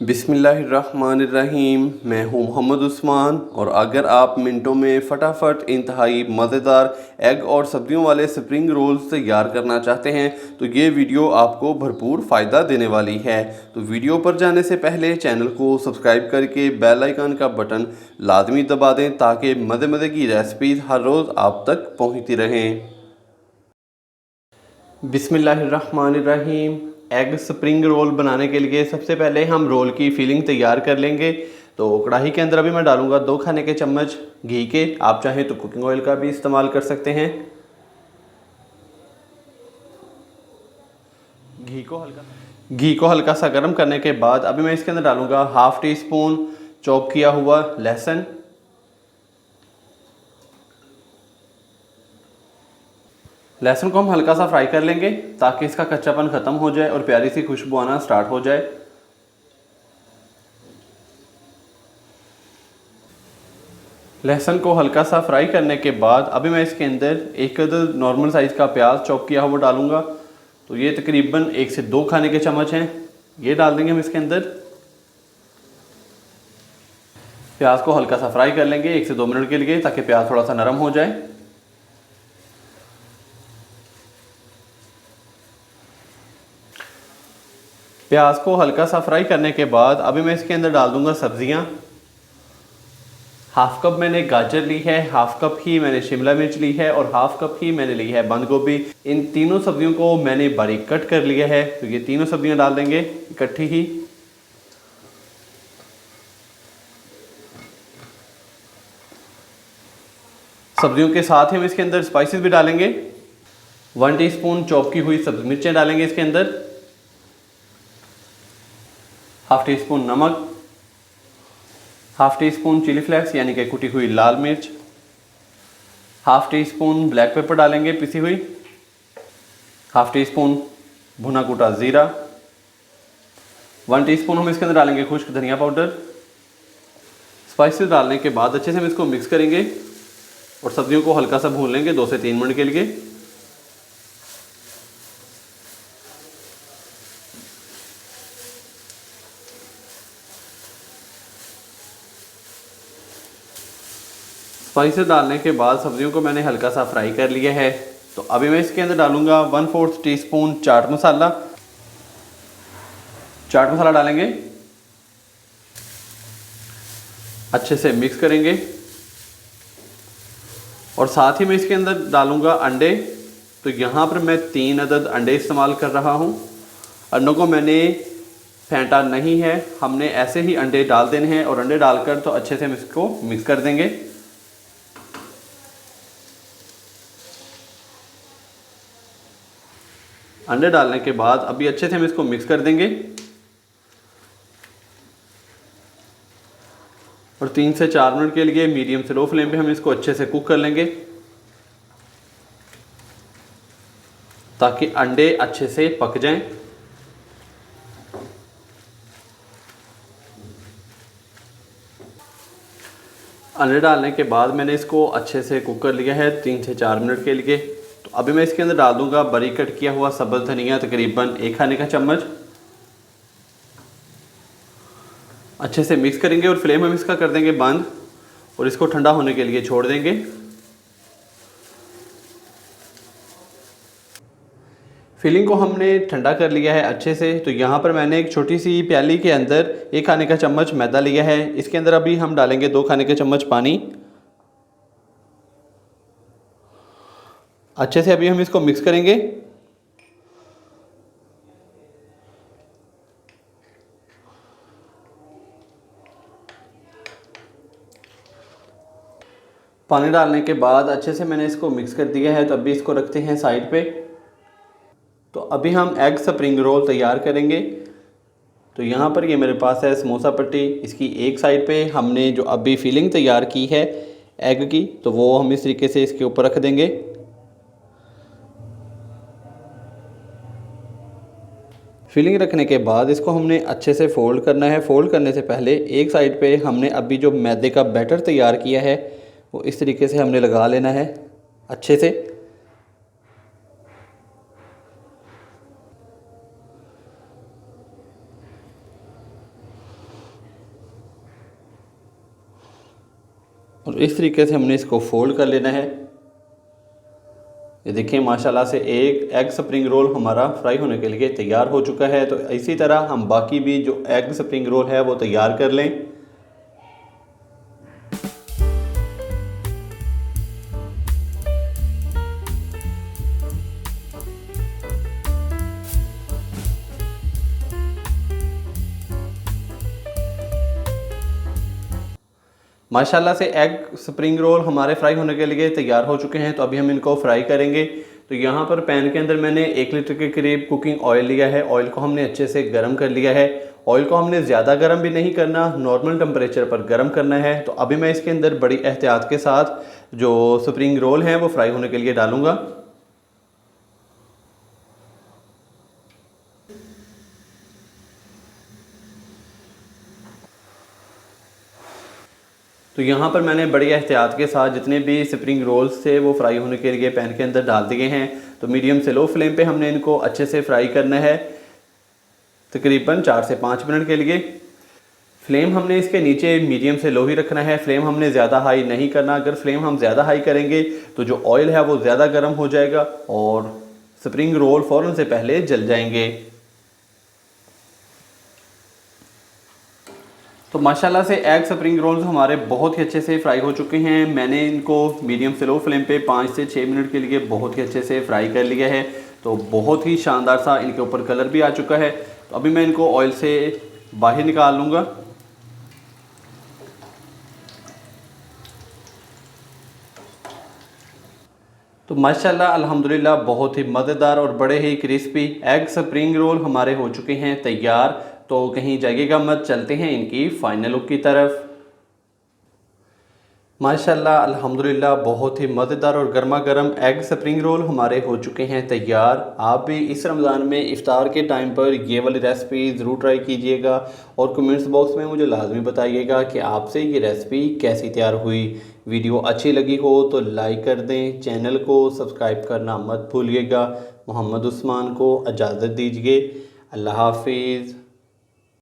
बिस्मिल्लाहिर्रहमानिर्रहीम। मैं हूं मोहम्मद उस्मान और अगर आप मिनटों में फटाफट इंतहाई मज़ेदार एग और सब्जियों वाले स्प्रिंग रोल्स तैयार करना चाहते हैं तो ये वीडियो आपको भरपूर फ़ायदा देने वाली है। तो वीडियो पर जाने से पहले चैनल को सब्सक्राइब करके बेल आइकन का बटन लाजमी दबा दें ताकि मज़े मज़े की रेसिपीज़ हर रोज़ आप तक पहुँचती रहें। बिस्मिल्लाहिर्रहमानिर्रहीम। एग स्प्रिंग रोल बनाने के लिए सबसे पहले हम रोल की फिलिंग तैयार कर लेंगे। तो कढ़ाई के अंदर अभी मैं डालूंगा 2 खाने के चम्मच घी के। आप चाहें तो कुकिंग ऑयल का भी इस्तेमाल कर सकते हैं। घी को हल्का सा गर्म करने के बाद अभी मैं इसके अंदर डालूंगा हाफ़ टी स्पून चॉप किया हुआ लहसुन। लहसुन को हम हल्का सा फ्राई कर लेंगे ताकि इसका कच्चापन ख़त्म हो जाए और प्यारी सी खुशबू आना स्टार्ट हो जाए। लहसुन को हल्का सा फ्राई करने के बाद अभी मैं इसके अंदर एक नॉर्मल साइज़ का प्याज चॉप किया हुआ डालूंगा। तो ये तकरीबन 1 से 2 खाने के चम्मच हैं, ये डाल देंगे हम इसके अंदर। प्याज को हल्का सा फ्राई कर लेंगे 1 से 2 मिनट के लिए ताकि प्याज थोड़ा सा नरम हो जाए। प्याज को हल्का सा फ्राई करने के बाद अभी मैं इसके अंदर डाल दूंगा सब्जियां। हाफ कप मैंने गाजर ली है, हाफ कप ही मैंने शिमला मिर्च ली है और हाफ कप ही मैंने ली है बंद गोभी। इन तीनों सब्जियों को मैंने बारीक कट कर लिया है। तो ये तीनों सब्जियां डाल देंगे इकट्ठी ही। सब्जियों के साथ ही हम इसके अंदर स्पाइसेस भी डालेंगे। 1 टीस्पून चॉप की हुई सब्जी मिर्चें डालेंगे इसके अंदर। हाफ टी स्पून नमक, half teaspoon chilli flakes यानी कि कुटी हुई लाल मिर्च, half teaspoon black pepper डालेंगे पिसी हुई, हाफ टी स्पून भुना कूटा ज़ीरा, 1 टीस्पून हम इसके अंदर डालेंगे खुश्क धनिया पाउडर। स्पाइसेस डालने के बाद अच्छे से हम इसको मिक्स करेंगे और सब्जियों को हल्का सा भून लेंगे 2 से 3 मिनट के लिए। स्पाइसेस डालने के बाद सब्जियों को मैंने हल्का सा फ्राई कर लिया है। तो अभी मैं इसके अंदर डालूंगा 1/4 टीस्पून चाट मसाला। चाट मसाला डालेंगे, अच्छे से मिक्स करेंगे और साथ ही मैं इसके अंदर डालूंगा अंडे। तो यहाँ पर मैं 3 अदद अंडे इस्तेमाल कर रहा हूँ। अंडों को मैंने फेंटा नहीं है, हमने ऐसे ही अंडे डाल देने हैं और अंडे डालकर तो अच्छे से हम इसको मिक्स कर देंगे। अंडे डालने के बाद अभी अच्छे से हम इसको मिक्स कर देंगे और 3 से 4 मिनट के लिए मीडियम से लो फ्लेम पे हम इसको अच्छे से कुक कर लेंगे ताकि अंडे अच्छे से पक जाएं। अंडे डालने के बाद मैंने इसको अच्छे से कुक कर लिया है 3 से 4 मिनट के लिए। तो अभी मैं इसके अंदर डाल दूंगा बारीक कट किया हुआ सब्ज़ धनिया, तकरीबन 1 खाने का चम्मच। अच्छे से मिक्स करेंगे और फ्लेम हम इसका कर देंगे बंद और इसको ठंडा होने के लिए छोड़ देंगे। फिलिंग को हमने ठंडा कर लिया है अच्छे से। तो यहाँ पर मैंने एक छोटी सी प्याली के अंदर 1 खाने का चम्मच मैदा लिया है। इसके अंदर अभी हम डालेंगे 2 खाने के चम्मच पानी। अच्छे से अभी हम इसको मिक्स करेंगे। पानी डालने के बाद अच्छे से मैंने इसको मिक्स कर दिया है। तो अभी इसको रखते हैं साइड पे। तो अभी हम एग स्प्रिंग रोल तैयार करेंगे। तो यहाँ पर ये मेरे पास है समोसा पट्टी। इसकी एक साइड पे हमने जो अभी फिलिंग तैयार की है एग की, तो वो हम इस तरीके से इसके ऊपर रख देंगे। फिलिंग रखने के बाद इसको हमने अच्छे से फ़ोल्ड करना है। फ़ोल्ड करने से पहले एक साइड पे हमने अभी जो मैदे का बैटर तैयार किया है वो इस तरीके से हमने लगा लेना है अच्छे से। और इस तरीके से हमने इसको फोल्ड कर लेना है। ये देखिए माशाल्लाह से एक एग स्प्रिंग रोल हमारा फ्राई होने के लिए तैयार हो चुका है। तो इसी तरह हम बाकी भी जो एग स्प्रिंग रोल है वो तैयार कर लें। माशाल्लाह से एग स्प्रिंग रोल हमारे फ्राई होने के लिए तैयार हो चुके हैं। तो अभी हम इनको फ्राई करेंगे। तो यहाँ पर पैन के अंदर मैंने 1 लीटर के करीब कुकिंग ऑयल लिया है। ऑयल को हमने अच्छे से गर्म कर लिया है। ऑयल को हमने ज़्यादा गर्म भी नहीं करना, नॉर्मल टेम्परेचर पर गर्म करना है। तो अभी मैं इसके अंदर बड़ी एहतियात के साथ जो स्प्रिंग रोल हैं वो फ्राई होने के लिए डालूँगा। तो यहाँ पर मैंने बड़ी एहतियात के साथ जितने भी स्प्रिंग रोल्स थे वो फ्राई होने के लिए पैन के अंदर डाल दिए हैं। तो मीडियम से लो फ्लेम पे हमने इनको अच्छे से फ्राई करना है, तकरीबन 4 से 5 मिनट के लिए। फ्लेम हमने इसके नीचे मीडियम से लो ही रखना है। फ्लेम हमने ज़्यादा हाई नहीं करना। अगर फ्लेम हम ज़्यादा हाई करेंगे तो जो ऑयल है वो ज़्यादा गर्म हो जाएगा और स्प्रिंग रोल फ़ौरन से पहले जल जाएंगे। तो माशाल्लाह से एग स्प्रिंग रोल्स हमारे बहुत ही अच्छे से फ्राई हो चुके हैं। मैंने इनको मीडियम से लो फ्लेम पे 5 से 6 मिनट के लिए बहुत ही अच्छे से फ्राई कर लिया है। तो बहुत ही शानदार सा इनके ऊपर कलर भी आ चुका है। तो अभी मैं इनको ऑयल से बाहर निकाल लूँगा। तो माशाल्लाह अल्हम्दुलिल्लाह बहुत ही मज़ेदार और बड़े ही क्रिस्पी एग स्प्रिंग रोल हमारे हो चुके हैं तैयार। तो कहीं जाइएगा मत, चलते हैं इनकी फाइनल लुक की तरफ। माशाल्लाह अल्हम्दुलिल्लाह बहुत ही मज़ेदार और गर्मा गर्म एग स्प्रिंग रोल हमारे हो चुके हैं तैयार। आप भी इस रमज़ान में इफ़्तार के टाइम पर ये वाली रेसिपी ज़रूर ट्राई कीजिएगा और कमेंट्स बॉक्स में मुझे लाजमी बताइएगा कि आपसे ये रेसिपी कैसी तैयार हुई। वीडियो अच्छी लगी हो तो लाइक कर दें, चैनल को सब्सक्राइब करना मत भूलिएगा। मोहम्मद उस्मान को इजाज़त दीजिए। अल्लाह हाफिज़।